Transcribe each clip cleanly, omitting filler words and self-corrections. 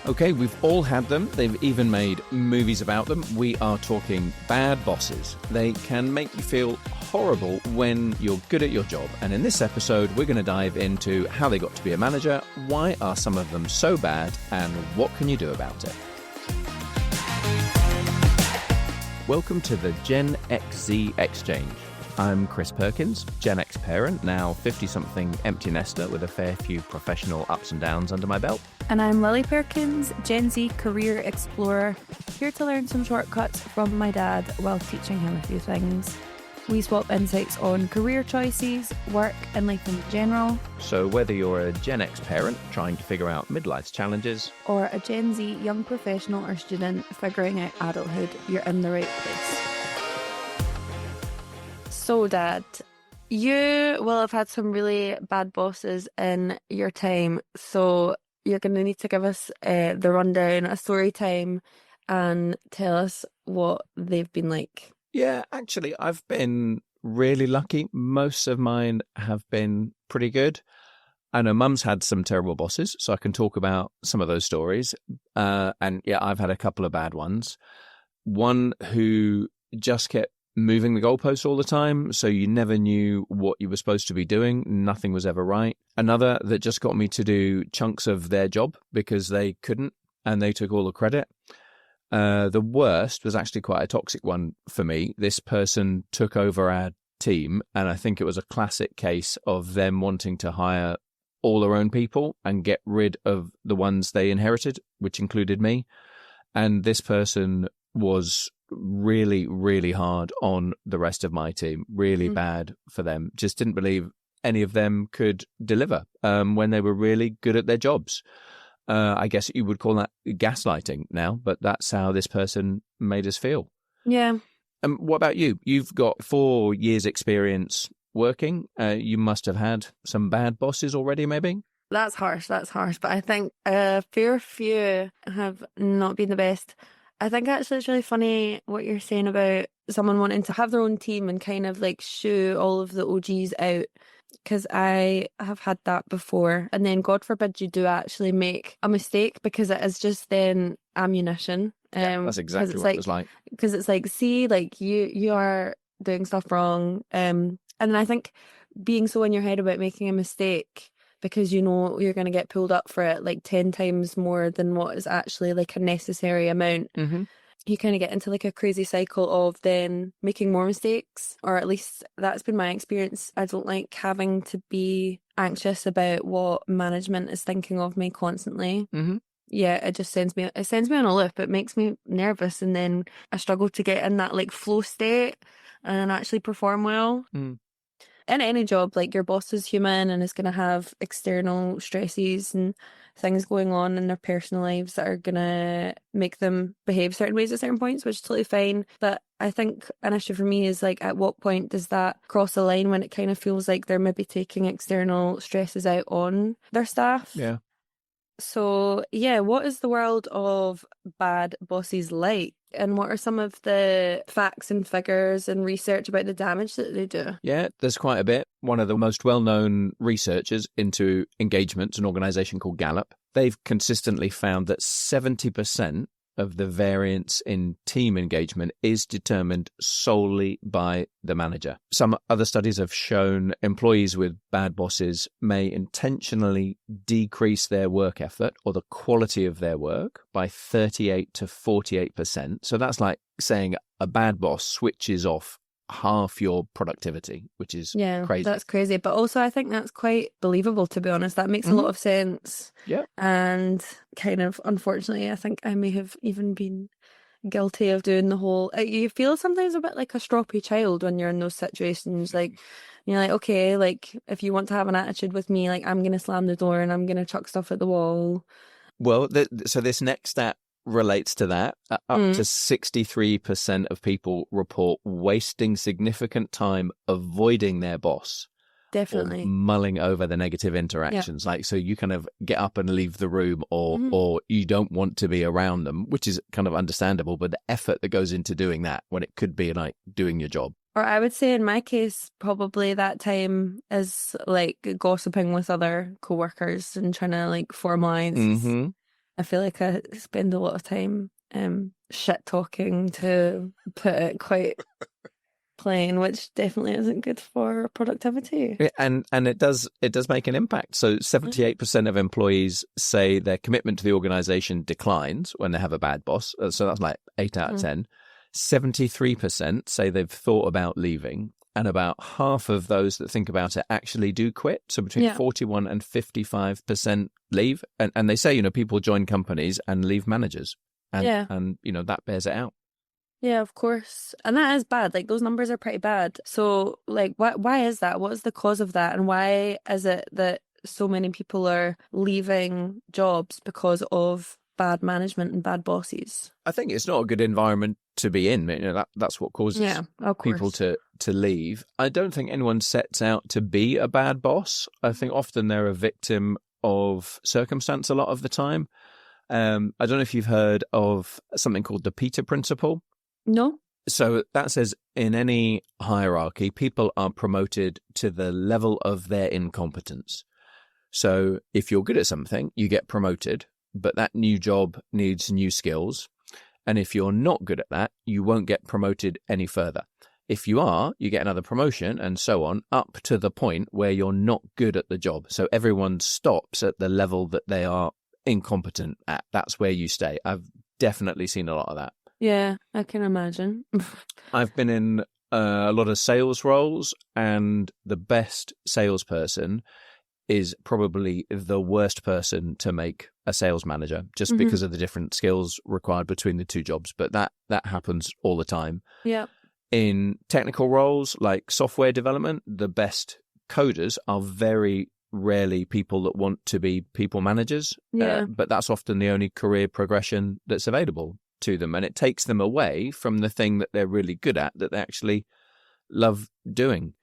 Okay, we've all had them. They've even made movies about them. We are talking bad bosses. They can make you feel horrible when you're good at your job. And in this episode, we're going to dive into how they got to be a manager, why are some of them so bad, and what can you do about it. Welcome to the Gen XZ Exchange. I'm Chris Perkins, Gen X parent, now 50-something empty nester with a fair few professional ups and downs under my belt. And I'm Lily Perkins, Gen Z career explorer, here to learn some shortcuts from my dad while teaching him a few things. We swap insights on career choices, work and life in general. So whether you're a Gen X parent trying to figure out midlife's challenges, or a Gen Z young professional or student figuring out adulthood, you're in the right place. So, Dad, you will have had some really bad bosses in your time, so you're going to need to give us the rundown, a story time, and tell us what they've been like. Yeah, actually, I've been really lucky. Most of mine have been pretty good. I know Mum's had some terrible bosses, so I can talk about some of those stories. And yeah, I've had a couple of bad ones. One who just kept moving the goalposts all the time, so you never knew what you were supposed to be doing. Nothing was ever right. Another that just got me to do chunks of their job because they couldn't, and they took all the credit. The worst was actually quite a toxic one for me. This person took over our team, and I think it was a classic case of them wanting to hire all their own people and get rid of the ones they inherited, which included me. And this person was really, really hard on the rest of my team, really bad for them. Just didn't believe any of them could deliver when they were really good at their jobs. I guess you would call that gaslighting now, but that's how this person made us feel. Yeah. What about you? You've got 4 years experience working. You must have had some bad bosses already, maybe? That's harsh, but I think a fair few have not been the best. I think actually it's really funny what you're saying about someone wanting to have their own team and kind of like shoo all of the OGs out, because I have had that before. And then God forbid you do actually make a mistake, because it is just then ammunition. Yeah, that's exactly what it was like. Because it's like, see, like you are doing stuff wrong. And then I think being so in your head about making a mistake, because you know you're going to get pulled up for it like 10 times more than what is actually like a necessary amount. You kind of get into like a crazy cycle of then making more mistakes, or at least that's been my experience. I don't like having to be anxious about what management is thinking of me constantly. Yeah, it just sends me on a loop. It makes me nervous, and then I struggle to get in that like flow state and actually perform well. In any job, like, your boss is human and is going to have external stresses and things going on in their personal lives that are going to make them behave certain ways at certain points, which is totally fine. But I think an issue for me is like, at what point does that cross the line when it kind of feels like they're maybe taking external stresses out on their staff? Yeah. So, yeah, what is the world of bad bosses like? And what are some of the facts and figures and research about the damage that they do? Yeah, there's quite a bit. One of the most well-known researchers into engagement, an organisation called Gallup, they've consistently found that 70% of the variance in team engagement is determined solely by the manager. Some other studies have shown employees with bad bosses may intentionally decrease their work effort or the quality of their work by 38 to 48%. So that's like saying a bad boss switches off half your productivity, which is crazy. That's crazy. But also I think that's quite believable, to be honest. That makes a lot of sense. Yeah. And kind of, unfortunately, I think I may have even been guilty of doing the whole, you feel sometimes a bit like a stroppy child when you're in those situations. Like, you're like, okay, like, if you want to have an attitude with me, like, I'm going to slam the door and I'm going to chuck stuff at the wall. Well, so this next stat relates to that. Up to 63% of people report wasting significant time avoiding their boss. Definitely. Or mulling over the negative interactions. Like, so you kind of get up and leave the room, or you don't want to be around them, which is kind of understandable, but the effort that goes into doing that when it could be like doing your job. Or I would say in my case, probably that time is like gossiping with other coworkers and trying to like formalize I feel like I spend a lot of time shit talking, to put it quite plain, which definitely isn't good for productivity. Yeah, and it does make an impact. So 78% of employees say their commitment to the organization declines when they have a bad boss. So that's like 8 out of 10. 73% say they've thought about leaving, and about half of those that think about it actually do quit. So between 41 and 55% leave. And they say, you know, people join companies and leave managers. And you know, that bears it out. Yeah, of course. And that is bad. Like, those numbers are pretty bad. So, like, why is that? What is the cause of that? And why is it that so many people are leaving jobs because of bad management and bad bosses? I think it's not a good environment to be in. You know, that's what causes people to leave. I don't think anyone sets out to be a bad boss. I think often they're a victim of circumstance a lot of the time. I don't know if you've heard of something called the Peter Principle. No. So that says in any hierarchy, people are promoted to the level of their incompetence. So if you're good at something, you get promoted, but that new job needs new skills. And if you're not good at that, you won't get promoted any further. If you are, you get another promotion and so on, up to the point where you're not good at the job. So everyone stops at the level that they are incompetent at. That's where you stay. I've definitely seen a lot of that. Yeah, I can imagine. I've been in a lot of sales roles, and the best salesperson is probably the worst person to make a sales manager, just because of the different skills required between the two jobs. But that happens all the time. Yeah. In technical roles like software development, the best coders are very rarely people that want to be people managers. Yeah. But that's often the only career progression that's available to them, and it takes them away from the thing that they're really good at, that they actually love doing.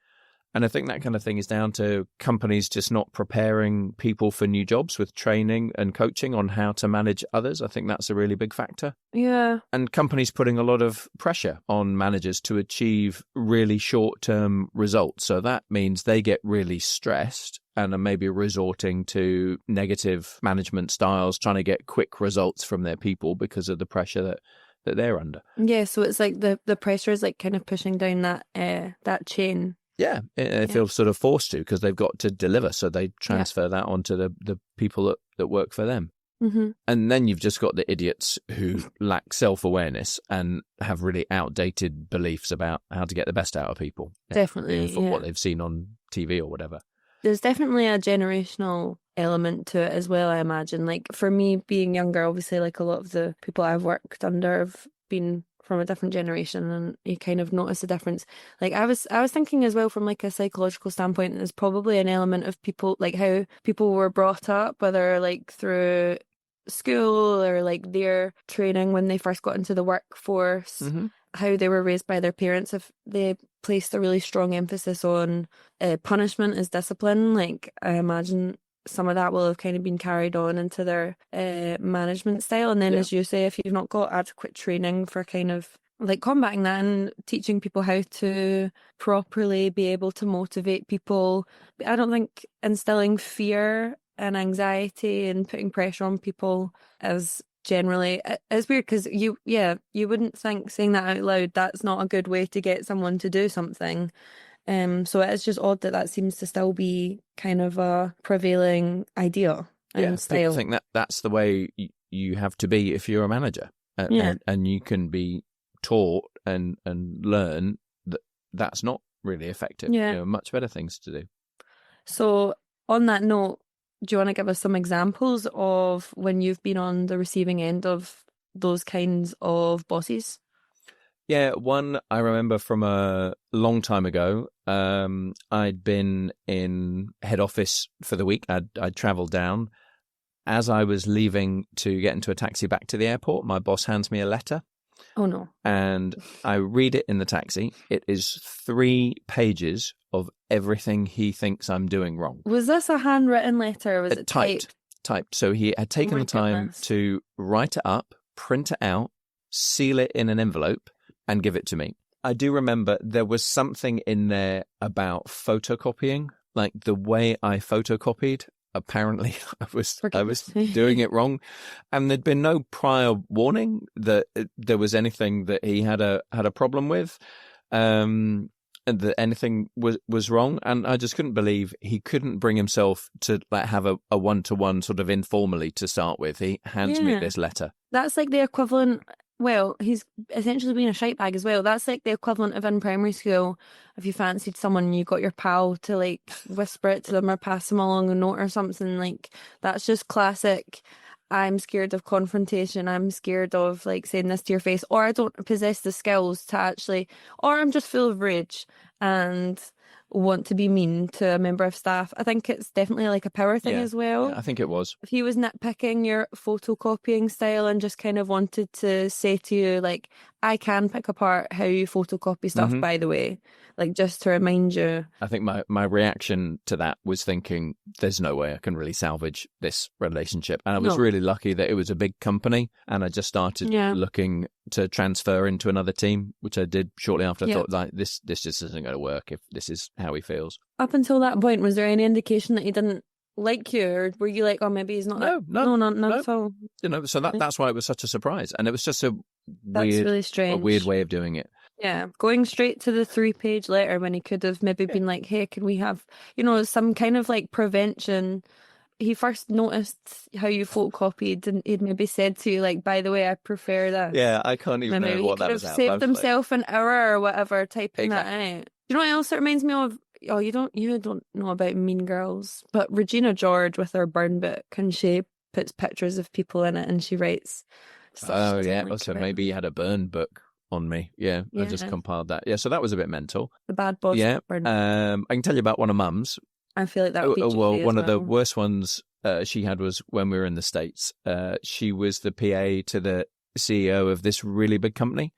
And I think that kind of thing is down to companies just not preparing people for new jobs with training and coaching on how to manage others. I think that's a really big factor. Yeah. And companies putting a lot of pressure on managers to achieve really short-term results. So that means they get really stressed and are maybe resorting to negative management styles, trying to get quick results from their people because of the pressure that they're under. Yeah, so it's like the pressure is like kind of pushing down that chain. Yeah, they feel sort of forced to, because they've got to deliver. So they transfer that onto the people that work for them. Mm-hmm. And then you've just got the idiots who lack self-awareness and have really outdated beliefs about how to get the best out of people. Definitely, for what they've seen on TV or whatever. There's definitely a generational element to it as well, I imagine. Like, for me, being younger, obviously, like, a lot of the people I've worked under have been from a different generation, and you kind of notice the difference. Like, I was thinking as well, from like a psychological standpoint, there's probably an element of people, like how people were brought up, whether like through school or like their training when they first got into the workforce, how they were raised by their parents. If they placed a really strong emphasis on punishment as discipline, like, I imagine some of that will have kind of been carried on into their management style. And then, as you say, if you've not got adequate training for kind of like combating that and teaching people how to properly be able to motivate people, I don't think instilling fear and anxiety and putting pressure on people is generally, it's weird, because you wouldn't think, saying that out loud, that's not a good way to get someone to do something. So it's just odd that seems to still be kind of a prevailing idea and style. People think that's the way you have to be if you're a manager. And you can be taught and learn that that's not really effective. Yeah. You know, much better things to do. So on that note, do you want to give us some examples of when you've been on the receiving end of those kinds of bosses? Yeah, one I remember from a long time ago. I'd been in head office for the week. I'd travelled down. As I was leaving to get into a taxi back to the airport, my boss hands me a letter. Oh, no. And I read it in the taxi. It is 3 pages of everything he thinks I'm doing wrong. Was this a handwritten letter, or was it typed? Typed. So he had taken the time goodness. to write it up, print it out, seal it in an envelope, and give it to me. I do remember there was something in there about photocopying, like the way I photocopied. apparently I was Perkins. doing it wrong, and there'd been no prior warning that there was anything that he had a problem with, and that anything was wrong. And I just couldn't believe he couldn't bring himself to like have a one-to-one sort of informally to start with. He hands me Yeah. this letter. That's like the equivalent. Well, he's essentially being a shite bag as well. That's like the equivalent of in primary school. If you fancied someone, you got your pal to like whisper it to them or pass them along a note or something. Like that's just classic. I'm scared of confrontation. I'm scared of like saying this to your face, or I don't possess the skills to actually, or I'm just full of rage and want to be mean to a member of staff. I think it's definitely like a power thing as well. I think it was. If he was nitpicking your photocopying style and just kind of wanted to say to you, like, I can pick apart how you photocopy stuff, by the way, like just to remind you. I think my reaction to that was thinking, there's no way I can really salvage this relationship. And I was really lucky that it was a big company, and I just started looking to transfer into another team, which I did shortly after. I thought, like, this just isn't going to work if this is how he feels. Up until that point, was there any indication that he didn't like you, or were you like, oh, maybe he's not? No, not at all. You know, so that's why it was such a surprise, and it was just really strange. a weird way of doing it. Yeah, going straight to the 3-page letter when he could have maybe been like, hey, can we have, some kind of like prevention? He first noticed how you photocopied, and he'd maybe said to you, like, by the way, I prefer this. Yeah, I can't even know what that was. He could have saved himself an hour or whatever typing that out. You know what else it reminds me of? Oh, you don't know about Mean Girls, but Regina George with her burn book, and she puts pictures of people in it, and she writes stuff. Oh yeah, so maybe you had a burn book on me. Yeah, I just compiled that. Yeah, so that was a bit mental. The bad boss. Yeah, burn. I can tell you about one of Mum's. I feel like that would be one of the worst ones she had was when we were in the States. She was the PA to the CEO of this really big company.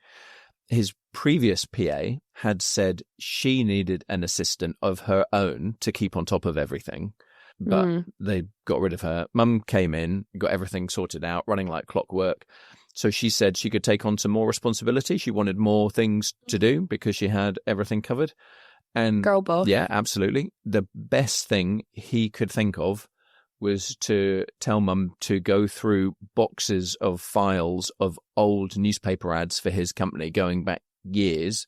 His previous PA had said she needed an assistant of her own to keep on top of everything, but they got rid of her. Mum came in, got everything sorted out, running like clockwork. So she said she could take on some more responsibility. She wanted more things to do because she had everything covered. And girl boss. Yeah, absolutely. The best thing he could think of was to tell Mum to go through boxes of files of old newspaper ads for his company going back years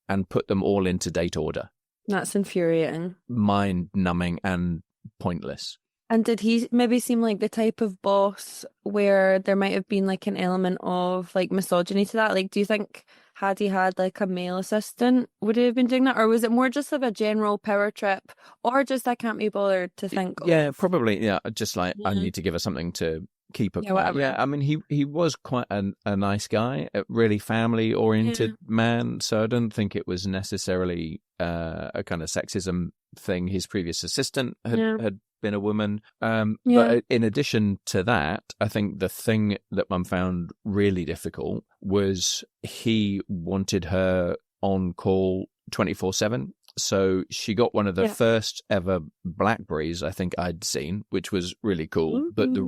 and put them all into date order. That's infuriating. Mind-numbing and pointless. And did he maybe seem like the type of boss where there might have been like an element of like misogyny to that? Like, do you think had he had like a male assistant, would he have been doing that? Or was it more just of a general power trip, or just I can't be bothered to think Yeah, of? probably. Yeah, just like I need to give her something to keep her quiet. Yeah, I mean, he was quite a nice guy, a really family-oriented man, so I don't think it was necessarily a kind of sexism thing. His previous assistant had been a woman. But in addition to that, I think the thing that Mum found really difficult was he wanted her on call 24/7. So she got one of the first ever Blackberries I think I'd seen, which was really cool. Mm-hmm. But the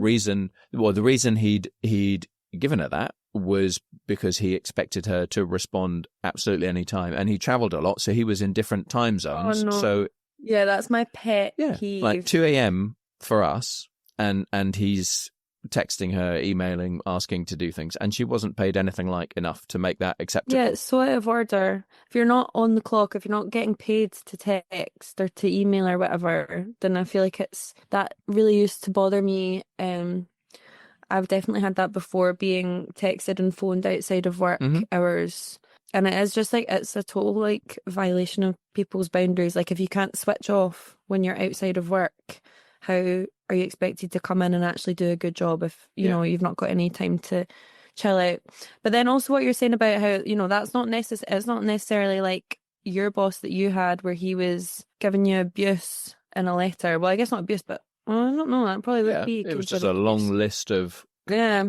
reason he'd given her that was because he expected her to respond absolutely any time. And he traveled a lot, so he was in different time zones. Oh, no. So yeah, that's my pet peeve. Like 2 a.m. for us, and he's texting her, emailing, asking to do things, and she wasn't paid anything like enough to make that acceptable. Yeah, it's so out of order. If you're not on the clock, if you're not getting paid to text or to email or whatever, then I feel like that really used to bother me. I've definitely had that before, being texted and phoned outside of work hours. And it is just like, it's a total like violation of people's boundaries. Like if you can't switch off when you're outside of work, how are you expected to come in and actually do a good job if, you know, you've not got any time to chill out? But then also what you're saying about how, that's not it's not necessarily like your boss that you had where he was giving you abuse in a letter. Well, I guess not abuse, but I don't know. That probably would be. It was just a long list of. Yeah.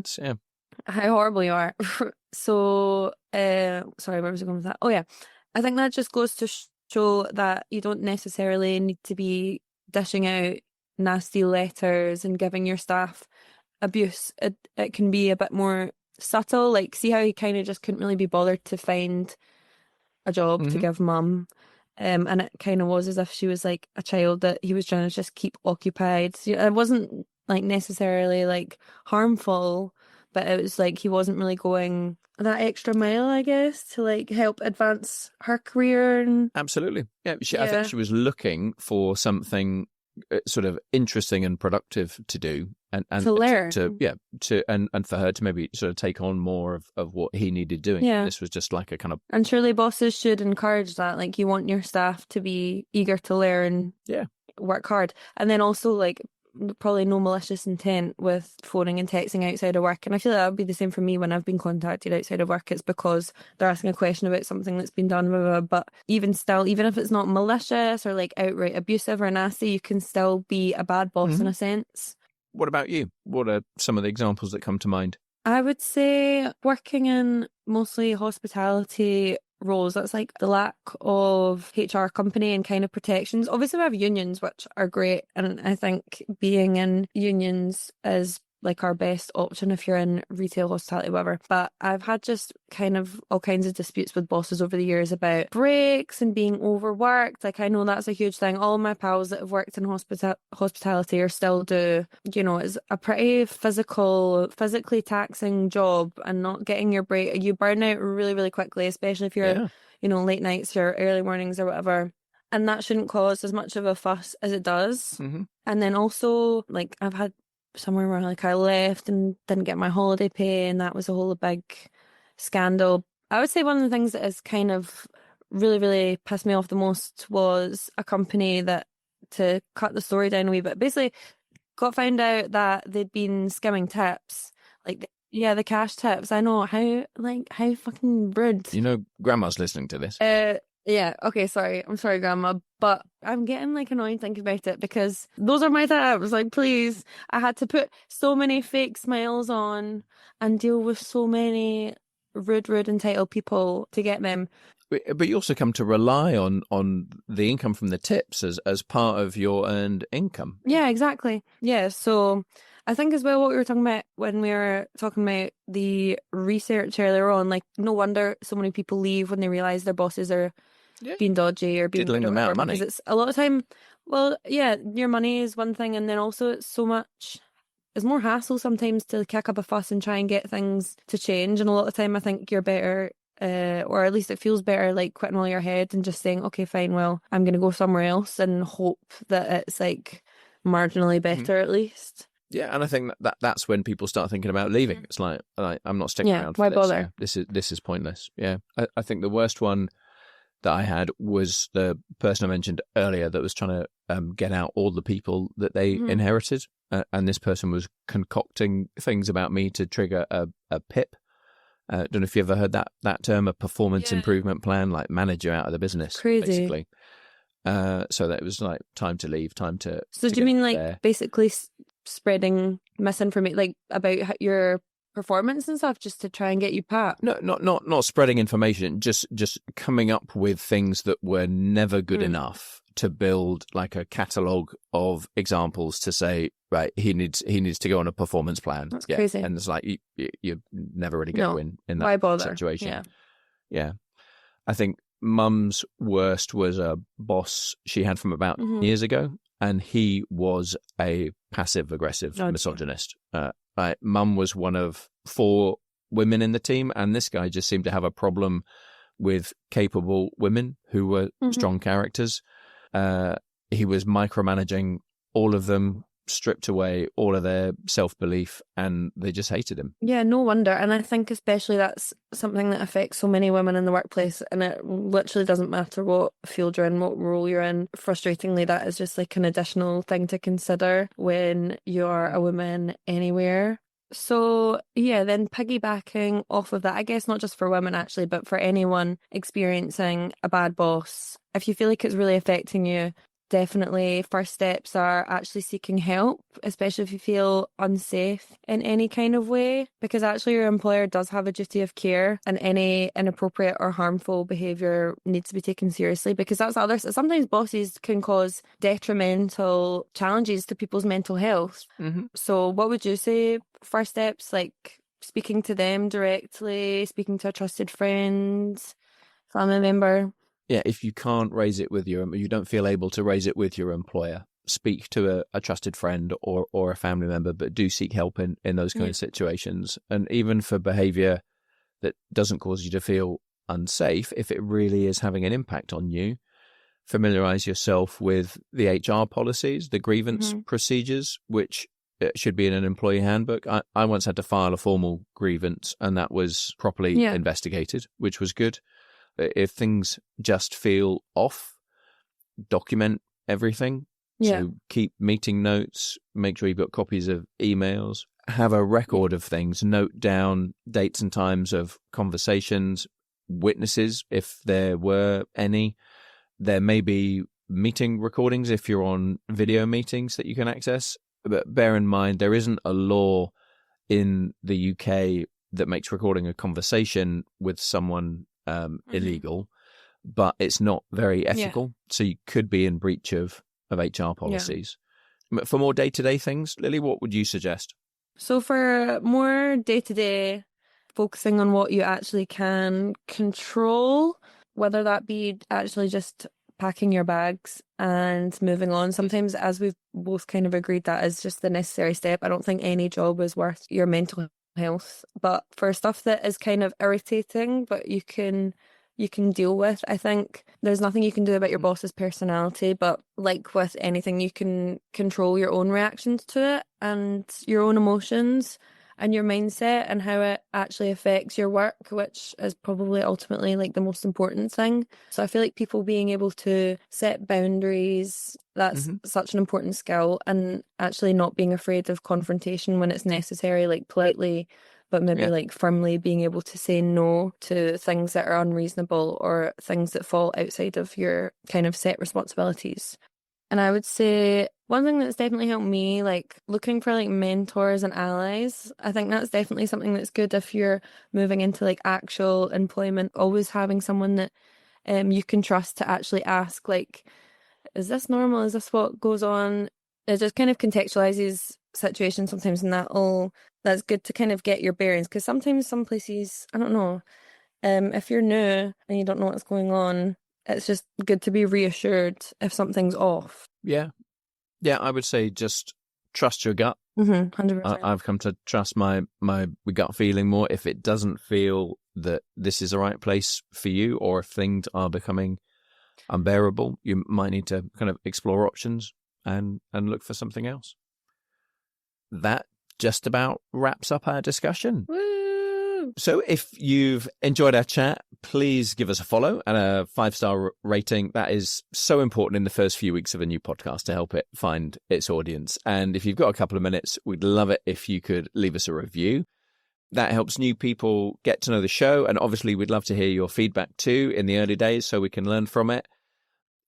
How horrible you are. So, sorry, where was I going with that? Oh, yeah. I think that just goes to show that you don't necessarily need to be dishing out nasty letters and giving your staff abuse. It can be a bit more subtle. Like, see how he kind of just couldn't really be bothered to find a job to give Mum. And it kind of was as if she was like a child that he was trying to just keep occupied. It wasn't like necessarily like harmful, but it was like he wasn't really going that extra mile, I guess, to like help advance her career. And Absolutely. Yeah, I yeah, think she was looking for something sort of interesting and productive to do, and to learn. and for her to maybe sort of take on more of what he needed doing. Yeah. This was just like a kind of, And surely bosses should encourage that. Like, you want your staff to be eager to learn, work hard. And then also, like, probably no malicious intent with phoning and texting outside of work. And I feel like that would be the same for me when I've been contacted outside of work. It's because they're asking a question about something that's been done, blah, blah, blah. But even still, even if it's not malicious or like outright abusive or nasty, you can still be a bad boss in a sense. What about you? What are some of the examples that come to mind? I would say working in mostly hospitality roles, that's like the lack of HR company and kind of protections. Obviously, we have unions, which are great. And I think being in unions is like our best option if you're in retail, hospitality, whatever. But I've had just kind of all kinds of disputes with bosses over the years about breaks and being overworked. Like, I know that's a huge thing. All my pals that have worked in hospitality or still do, it's a pretty physically taxing job, and not getting your break, you burn out really, really quickly, especially if you're, late nights or early mornings or whatever. And that shouldn't cause as much of a fuss as it does. And then also, like, I've had somewhere where like I left and didn't get my holiday pay, and that was a whole big scandal. I would say one of the things that has kind of really, really pissed me off the most was a company that, to cut the story down a wee bit, basically got found out that they'd been skimming tips. Like, the cash tips. I know, how fucking rude. Grandma's listening to this. Yeah, okay, sorry. I'm sorry, Grandma, but I'm getting like annoyed thinking about it, because those are my tips. Like, please, I had to put so many fake smiles on and deal with so many rude, entitled people to get them. But you also come to rely on the income from the tips as part of your earned income. Yeah, exactly. Yeah, so I think as well what we were talking about when we were talking about the research earlier on, like, no wonder so many people leave when they realise their bosses are being dodgy or being diddling them out of money. Because it's a lot of time, your money is one thing, and then also it's more hassle sometimes to kick up a fuss and try and get things to change. And a lot of time I think you're better, or at least it feels better, like quitting while you're ahead and just saying, okay, fine, well, I'm going to go somewhere else and hope that it's like marginally better at least. Yeah, and I think that's when people start thinking about leaving. It's like, I'm not sticking around for why this. bother? Yeah, this is pointless. Yeah, I think the worst one that I had was the person I mentioned earlier that was trying to get out all the people that they inherited. And this person was concocting things about me to trigger a PIP. Don't know if you ever heard that term, a performance improvement plan, like manager out of the business. Crazy. Basically. So that it was like time to leave, time to. So do you mean like basically spreading misinformation, like about your performance and stuff, just to try and get you pat? No, not spreading information. Just coming up with things that were never good enough to build like a catalogue of examples to say, right, he needs to go on a performance plan. That's crazy. And it's like you never really get to win in Why that bother? situation. Yeah. I think Mum's worst was a boss she had from about years ago, and he was a passive aggressive misogynist. Mum was one of 4 women in the team, and this guy just seemed to have a problem with capable women who were strong characters. He was micromanaging all of them, stripped away all of their self-belief, and they just hated him. Yeah, no wonder. And I think especially that's something that affects so many women in the workplace, and it literally doesn't matter what field you're in, what role you're in. Frustratingly, that is just like an additional thing to consider when you're a woman anywhere. So yeah, then piggybacking off of that, I guess not just for women actually, but for anyone experiencing a bad boss, if you feel like it's really affecting you, definitely first steps are actually seeking help, especially if you feel unsafe in any kind of way, because actually your employer does have a duty of care, and any inappropriate or harmful behaviour needs to be taken seriously, because that's others. Sometimes bosses can cause detrimental challenges to people's mental health. So what would you say first steps, like speaking to them directly, speaking to a trusted friend, family member? if you can't raise it with you don't feel able to raise it with your employer, speak to a trusted friend or a family member, but do seek help in those kind of situations. And even for behavior that doesn't cause you to feel unsafe, if it really is having an impact on you, familiarize yourself with the HR policies, the grievance procedures, which should be in an employee handbook. I once had to file a formal grievance, and that was properly investigated, which was good. If things just feel off, document everything. So keep meeting notes, make sure you've got copies of emails, have a record of things, note down dates and times of conversations, witnesses, if there were any. There may be meeting recordings if you're on video meetings that you can access. But bear in mind, there isn't a law in the UK that makes recording a conversation with someone illegal, but it's not very ethical. So you could be in breach of HR policies. For more day-to-day things, Lily, what would you suggest? So for more day-to-day, focusing on what you actually can control, whether that be actually just packing your bags and moving on. Sometimes, as we've both kind of agreed, that is just the necessary step. I don't think any job is worth your mental health. But for stuff that is kind of irritating, but you can deal with, I think there's nothing you can do about your boss's personality, but like with anything, you can control your own reactions to it and your own emotions and your mindset and how it actually affects your work, which is probably ultimately like the most important thing. So I feel like people being able to set boundaries, that's such an important skill, and actually not being afraid of confrontation when it's necessary, like politely, but maybe like firmly being able to say no to things that are unreasonable or things that fall outside of your kind of set responsibilities. And I would say one thing that's definitely helped me, like looking for like mentors and allies. I think that's definitely something that's good if you're moving into like actual employment, always having someone that you can trust to actually ask, like, is this normal? Is this what goes on? It just kind of contextualizes situations sometimes, and that's good to kind of get your bearings, because sometimes some places, I don't know, if you're new and you don't know what's going on, it's just good to be reassured if something's off. Yeah, I would say just trust your gut. 100%. I've come to trust my gut feeling more. If it doesn't feel that this is the right place for you, or if things are becoming unbearable, you might need to kind of explore options and look for something else. That just about wraps up our discussion. Woo! So if you've enjoyed our chat, please give us a follow and a 5-star rating. That is so important in the first few weeks of a new podcast to help it find its audience. And if you've got a couple of minutes, we'd love it if you could leave us a review. That helps new people get to know the show. And obviously, we'd love to hear your feedback too in the early days so we can learn from it.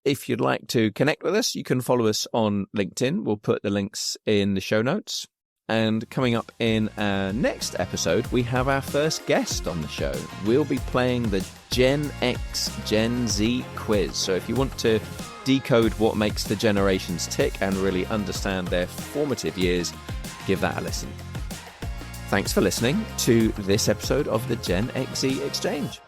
If you'd like to connect with us, you can follow us on LinkedIn. We'll put the links in the show notes. And coming up in our next episode, we have our first guest on the show. We'll be playing the Gen X, Gen Z quiz. So if you want to decode what makes the generations tick and really understand their formative years, give that a listen. Thanks for listening to this episode of the Gen XZ Exchange.